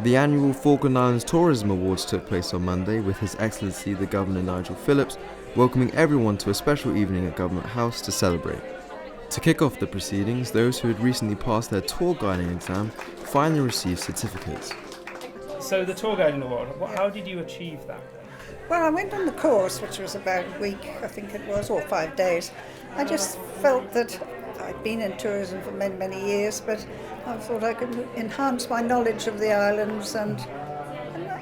The annual Falkland Islands Tourism Awards took place on Monday, with His Excellency the Governor Nigel Phillips welcoming everyone to a special evening at Government House to celebrate. To kick off the proceedings, those who had recently passed their tour guiding exam finally received certificates. So the tour guiding award, how did you achieve that? Well, I went on the course, which was about a week, I think it was, or 5 days. I just felt that I'd been in tourism for many, many years, but I thought I could enhance my knowledge of the islands, and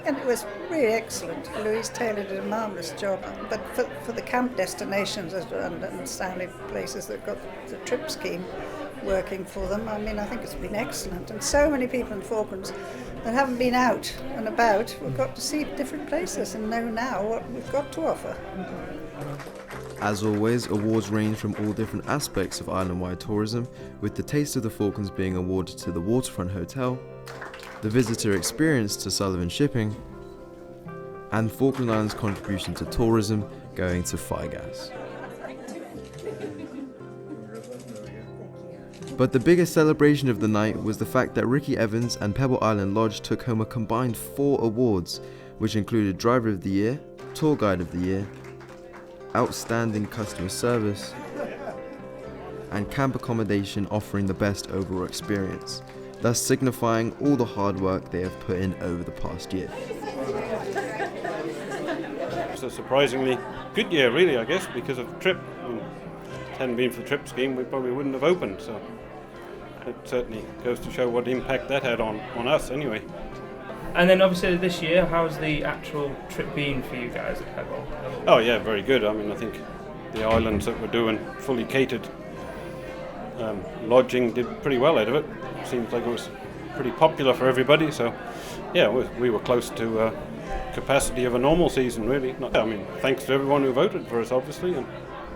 it was really excellent. Louise Taylor did a marvellous job, but for the camp destinations and sounding places that got the trip scheme working for them, I mean, I think it's been excellent. And so many people in the Falklands that haven't been out and about, we've got to see different places and know now what we've got to offer. As always, awards range from all different aspects of island-wide tourism, with the Taste of the Falklands being awarded to the Waterfront Hotel, the Visitor Experience to Sullivan Shipping, and Falkland Islands' contribution to tourism going to FIGAS. But the biggest celebration of the night was the fact that Ricky Evans and Pebble Island Lodge took home a combined 4 awards, which included Driver of the Year, Tour Guide of the Year, Outstanding Customer Service, and Camp Accommodation offering the best overall experience, thus signifying all the hard work they have put in over the past year. It's a surprisingly good year, really, I guess, because of the trip. I mean, if it hadn't been for the trip scheme, we probably wouldn't have opened, so it certainly goes to show what impact that had on us anyway. And then obviously this year, how's the actual trip been for you guys at Pebble? Oh yeah, very good. I mean, I think the islands that we're doing fully catered lodging did pretty well out of it. Seems like it was pretty popular for everybody, so yeah, we were close to capacity of a normal season, really. I mean, thanks to everyone who voted for us, obviously, and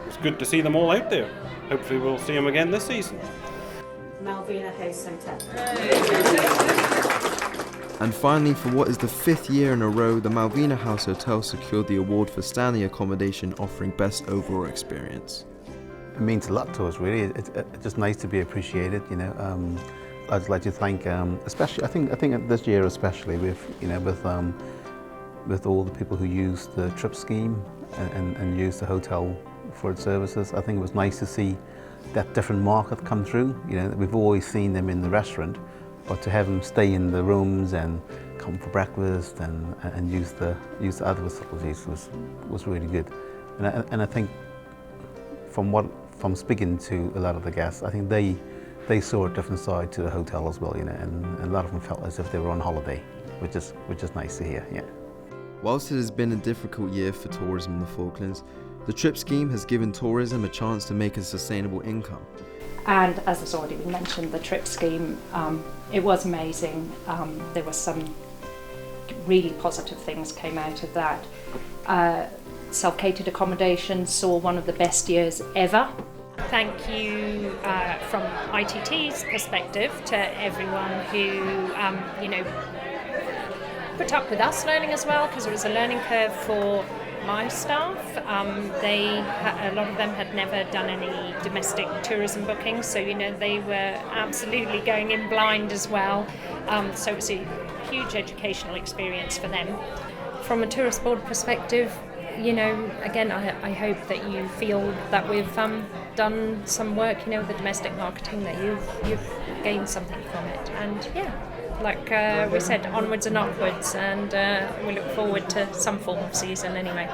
it's good to see them all out there. Hopefully we'll see them again this season. Malvina House Hotel. And finally, for what is the 5th year in a row, the Malvina House Hotel secured the award for Stanley Accommodation offering best overall experience. It means a lot to us, really. It's just nice to be appreciated, you know. I'd like to thank, especially, I think this year especially, with all the people who used the trip scheme and used the hotel for its services. I think it was nice to see that different market come through. You know, we've always seen them in the restaurant, but to have them stay in the rooms and come for breakfast and use the other facilities was really good. And I think from speaking to a lot of the guests, I think they saw a different side to the hotel as well, you know, and a lot of them felt as if they were on holiday, which is nice to hear, yeah. Whilst it has been a difficult year for tourism in the Falklands, the trip scheme has given tourism a chance to make a sustainable income. And as has already been mentioned, the trip scheme, it was amazing. There were some really positive things came out of that. Self-catered accommodation saw one of the best years ever. Thank you from ITT's perspective to everyone who, put up with us learning as well, because it was a learning curve for my staff. A lot of them had never done any domestic tourism bookings, so they were absolutely going in blind as well. So it was a huge educational experience for them. From a tourist board perspective, again, I hope that you feel that we've done some work, with the domestic marketing, that you've gained something from it, and like we said, onwards and upwards, and we look forward to some form of season anyway.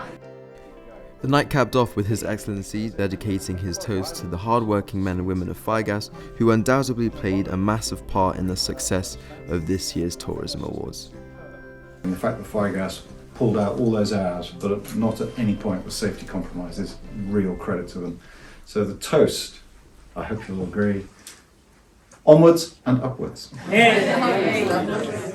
The night capped off with His Excellency dedicating his toast to the hard-working men and women of FIGAS, who undoubtedly played a massive part in the success of this year's Tourism Awards. And the fact that FIGAS pulled out all those hours, but not at any point was safety compromised, is real credit to them. So the toast, I hope you'll agree, onwards and upwards. Yeah.